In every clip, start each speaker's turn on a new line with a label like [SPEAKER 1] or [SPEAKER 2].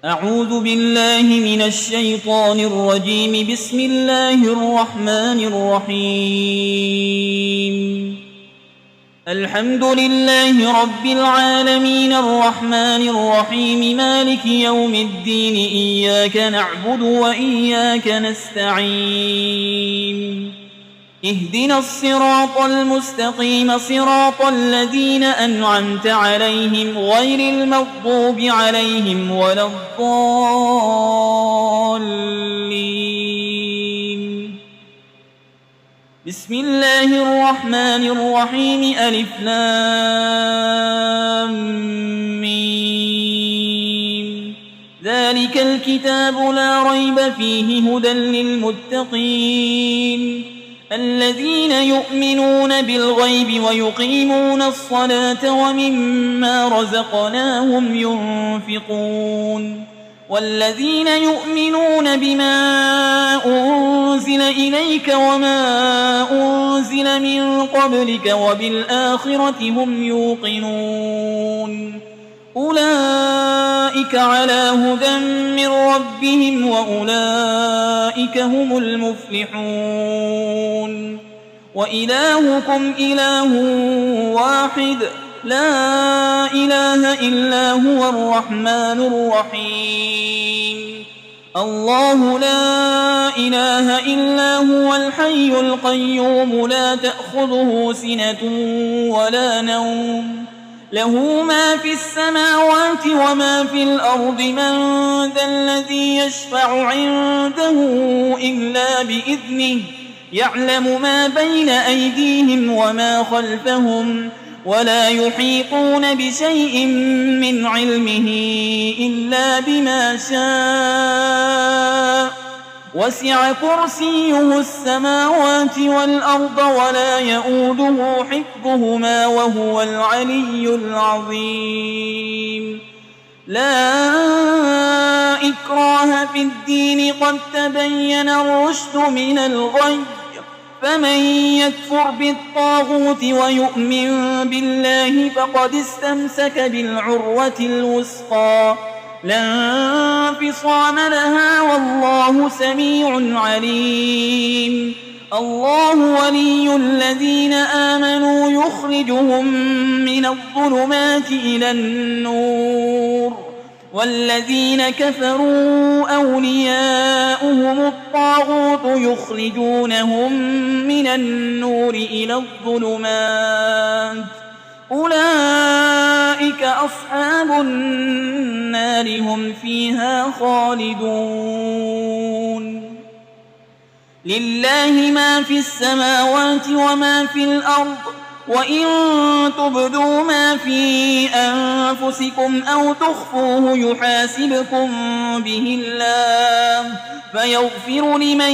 [SPEAKER 1] أعوذ بالله من الشيطان الرجيم. بسم الله الرحمن الرحيم. الحمد لله رب العالمين الرحمن الرحيم مالك يوم الدين إياك نعبد وإياك نستعين اهدنا الصراط المستقيم صراط الذين أنعمت عليهم غير المغضوب عليهم ولا الضالين. بسم الله الرحمن الرحيم. ألف لام ميم. ذلك الكتاب لا ريب فيه هدى للمتقين الذين يؤمنون بالغيب ويقيمون الصلاة ومما رزقناهم ينفقون والذين يؤمنون بما أنزل إليك وما أنزل من قبلك وبالآخرة هم يوقنون أولئك على هدى من ربهم وأولئك هم المفلحون. وإلهكم إله واحد لا إله إلا هو الرحمن الرحيم. الله لا إله إلا هو الحي القيوم لا تأخذه سنة ولا نوم له ما في السماوات وما في الأرض. من ذا الذي يشفع عنده إلا بإذنه يعلم ما بين أيديهم وما خلفهم ولا يحيطون بشيء من علمه إلا بما شاء وسع كرسيه السماوات والأرض ولا يؤوده حفظهما وهو العلي العظيم. لا إكراه في الدين قد تبين الرشد من الغي فمن يكفر بالطاغوت ويؤمن بالله فقد استمسك بالعروة الوثقى لا انفصام لها والله سميع عليم. الله ولي الذين آمنوا يخرجهم من الظلمات إلى النور والذين كفروا أولياؤهم الطاغوت يخرجونهم من النور إلى الظلمات أولئك أصحاب النار هم فيها خالدون. لله ما في السماوات وما في الأرض وإن تبدوا ما في أنفسكم أو تخفوه يحاسبكم به الله فيغفر لمن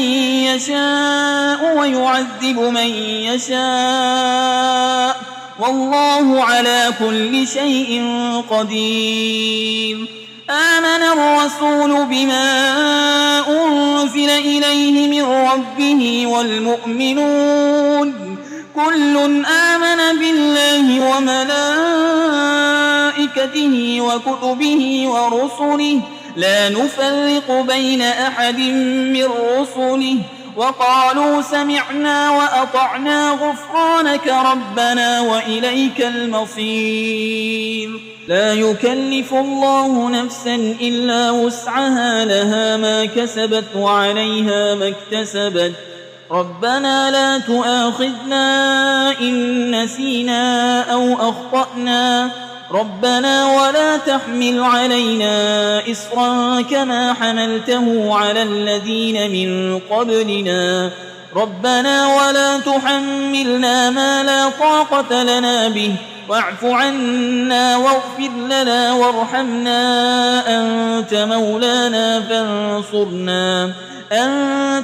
[SPEAKER 1] يشاء ويعذب من يشاء والله على كل شيء قدير. آمن الرسول بما أنزل إليه من ربه والمؤمنون كل آمن بالله وملائكته وكتبه ورسله لا نفرق بين أحد من رسله وقالوا سمعنا وأطعنا غفرانك ربنا وإليك المصير. لا يكلف الله نفسا إلا وسعها لها ما كسبت وعليها ما اكتسبت ربنا لا تؤاخذنا إن نسينا أو أخطأنا ربنا ولا تحمل علينا إصرا كما حملته على الذين من قبلنا ربنا ولا تحملنا ما لا طاقة لنا به واعف عنا واغفر لنا وارحمنا أنت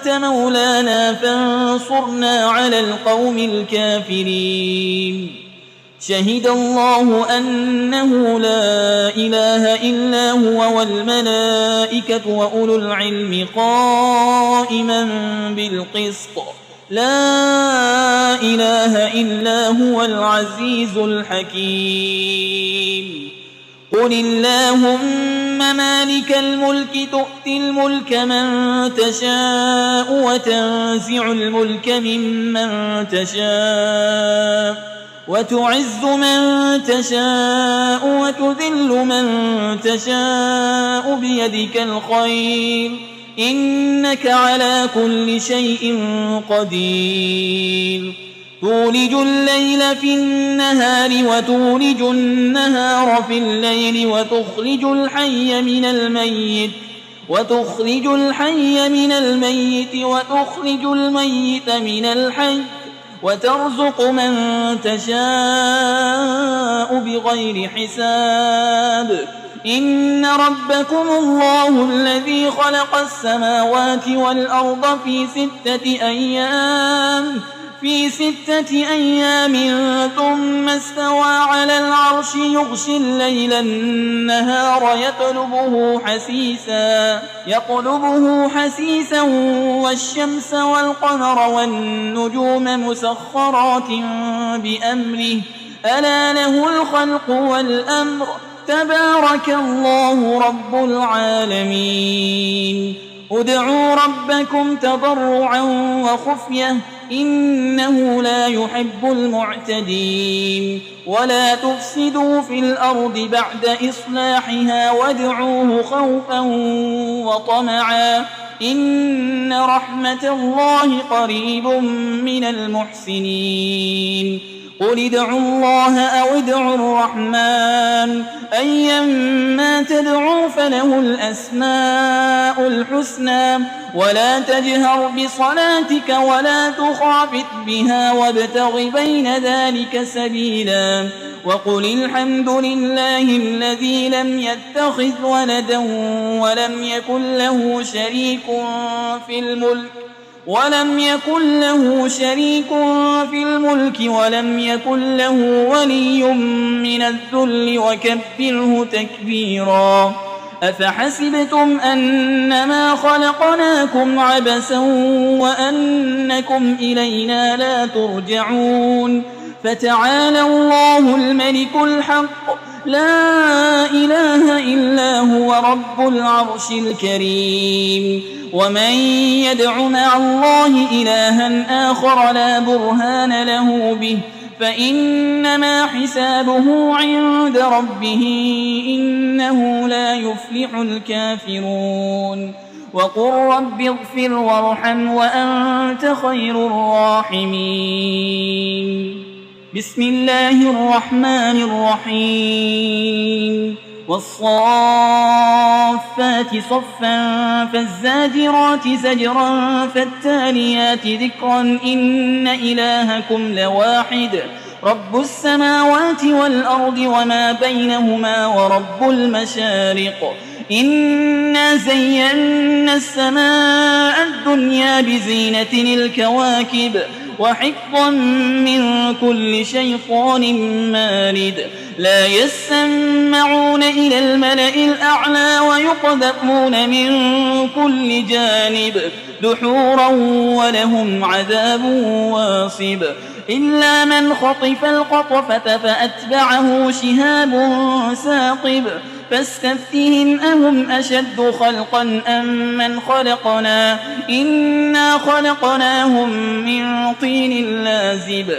[SPEAKER 1] مولانا فانصرنا على القوم الكافرين. شهد الله أنه لا إله إلا هو والملائكة وأولو العلم قائما بالقسط لا إله إلا هو العزيز الحكيم. قل اللهم مالك الملك تؤتي الملك من تشاء وتنزع الملك ممن تشاء وتعز من تشاء وتذل من تشاء بيدك الخير إنك على كل شيء قدير تولج الليل في النهار وتولج النهار في الليل وتخرج الحي من الميت وتخرج الميت من الحي وترزق من تشاء بغير حساب إن ربكم الله الذي خلق السماوات والأرض في 6 أيام ثم استوى على العرش يغشي الليل النهار يطلبه حسيسا والشمس والقمر والنجوم مسخرات بأمره ألا له الخلق والأمر تبارك الله رب العالمين ادعوا ربكم تضرعا وخفية إنه لا يحب المعتدين ولا تفسدوا في الأرض بعد إصلاحها وادعوه خوفا وطمعا إن رحمة الله قريب من المحسنين قل ادعوا الله أو ادعوا الرحمن أيما تدعوا فله الأسماء الحسنى ولا تجهر بصلاتك ولا تخافت بها وابتغ بين ذلك سبيلا وقل الحمد لله الذي لم يتخذ ولدا ولم يكن له شريك في الملك ولم يكن له ولي من الذل وكبره تكبيرا أفحسبتم أنما خلقناكم عبثا وأنكم إلينا لا ترجعون فتعالى الله الملك الحق لا إله إلا هو رب العرش الكريم ومن يدع مع الله إلها آخر لا برهان له به فإنما حسابه عند ربه إنه لا يفلح الكافرون وقل رب اغفر وارحم وأنت خير الراحمين بسم الله الرحمن الرحيم والصافات صفا فالزاجرات زجرا فالتاليات ذكرا إن إلهكم لواحد رب السماوات والأرض وما بينهما ورب المشارق إنا زينا السماء الدنيا بزينة الكواكب وحفظا من كل شيطان مارد لا يسمعون إلى الملأ الأعلى ويقذفون من كل جانب دحورا ولهم عذاب واصب إلا من خطف القطفة فأتبعه شهاب ثاقب فاستفتهم أهم أشد خلقا أم من خلقنا إنا خلقناهم من طين لازب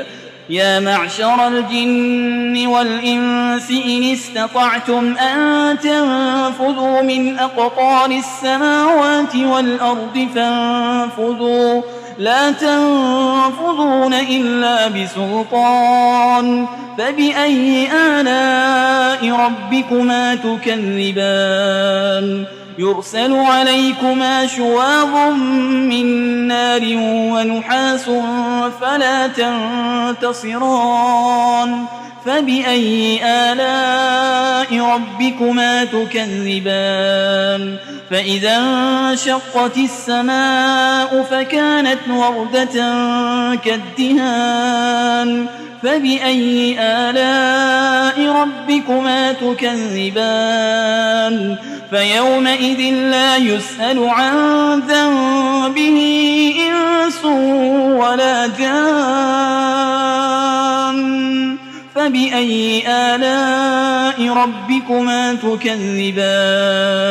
[SPEAKER 1] يا معشر الجن والإنس إن استطعتم أن تنفذوا من أقطار السماوات والأرض فانفذوا لا تنفذون إلا بسلطان فبأي آلاء ربكما تكذبان يرسل عليكما شواظ من نار ونحاس فلا تنتصران فبأي آلاء ربكما تكذبان فإذا انشقت السماء فكانت وردة كالدهان فبأي آلاء ربكما تكذبان فيومئذ لا يسأل عن ذنبه إنس ولا جان فبأي آلاء ربكما تكذبان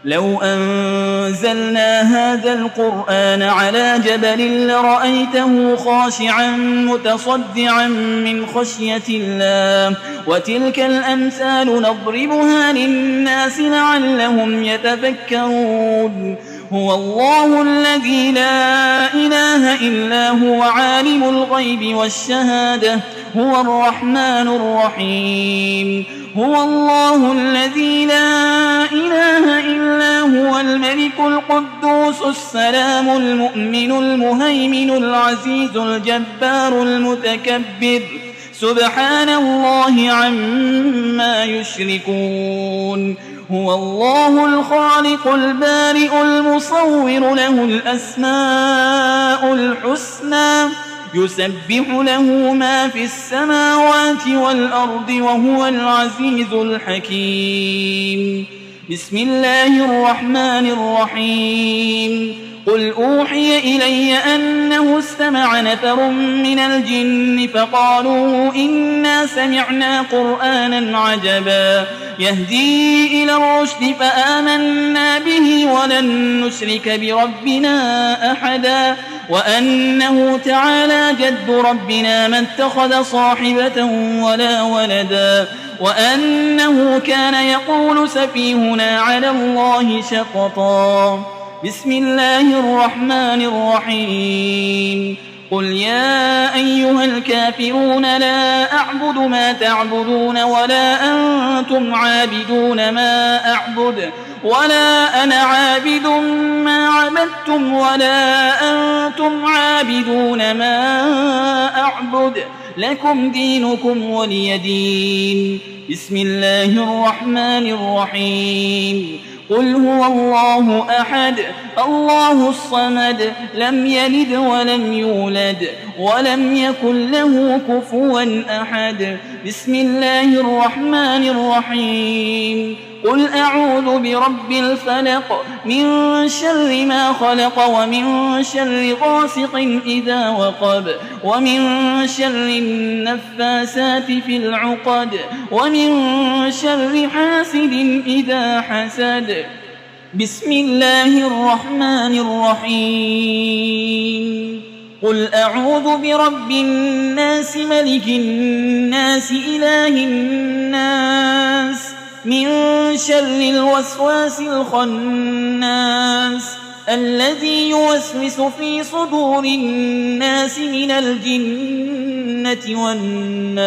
[SPEAKER 1] لو أنزلنا هذا القرآن على جبل لرأيته خاشعا متصدعا من خشية الله وتلك الأمثال نضربها للناس لعلهم يتفكرون هو الله الذي لا إله إلا هو عالم الغيب والشهادة هو الرحمن الرحيم هو الله الذي لا إله إلا هو الملك القدوس السلام المؤمن المهيمن العزيز الجبار المتكبر سبحان الله عما يشركون هو الله الخالق البارئ المصور له الأسماء الحسنى يسبح له ما في السماوات والأرض وهو العزيز الحكيم بسم الله الرحمن الرحيم قل أوحي إلي أنه استمع نفر من الجن فقالوا إنا سمعنا قرآنا عجبا يهدي إلى الرشد فآمنا به ولن نشرك بربنا أحدا وأنه تعالى جد ربنا ما اتخذ صاحبة ولا ولدا وأنه كان يقول سفيهنا على الله شططا بسم الله الرحمن الرحيم قل يا أيها الكافرون لا أعبد ما تعبدون ولا أنتم عابدون ما أعبد ولا أنا عابد ما عبدتم ولا أنتم عابدون ما أعبد لكم دينكم ولي دين بسم الله الرحمن الرحيم قل هو الله أحد الله الصمد لم يلد ولم يولد ولم يكن له كفوا أحد بسم الله الرحمن الرحيم قل أعوذ برب الفلق من شر ما خلق ومن شر غاسق إذا وقب ومن شر النفاسات في العقد ومن شر حاسد إذا حسد بسم الله الرحمن الرحيم قل أعوذ برب الناس ملك الناس إله الناس من شر الوسواس الخناس الذي يوسوس في صدور الناس من الجنة والناس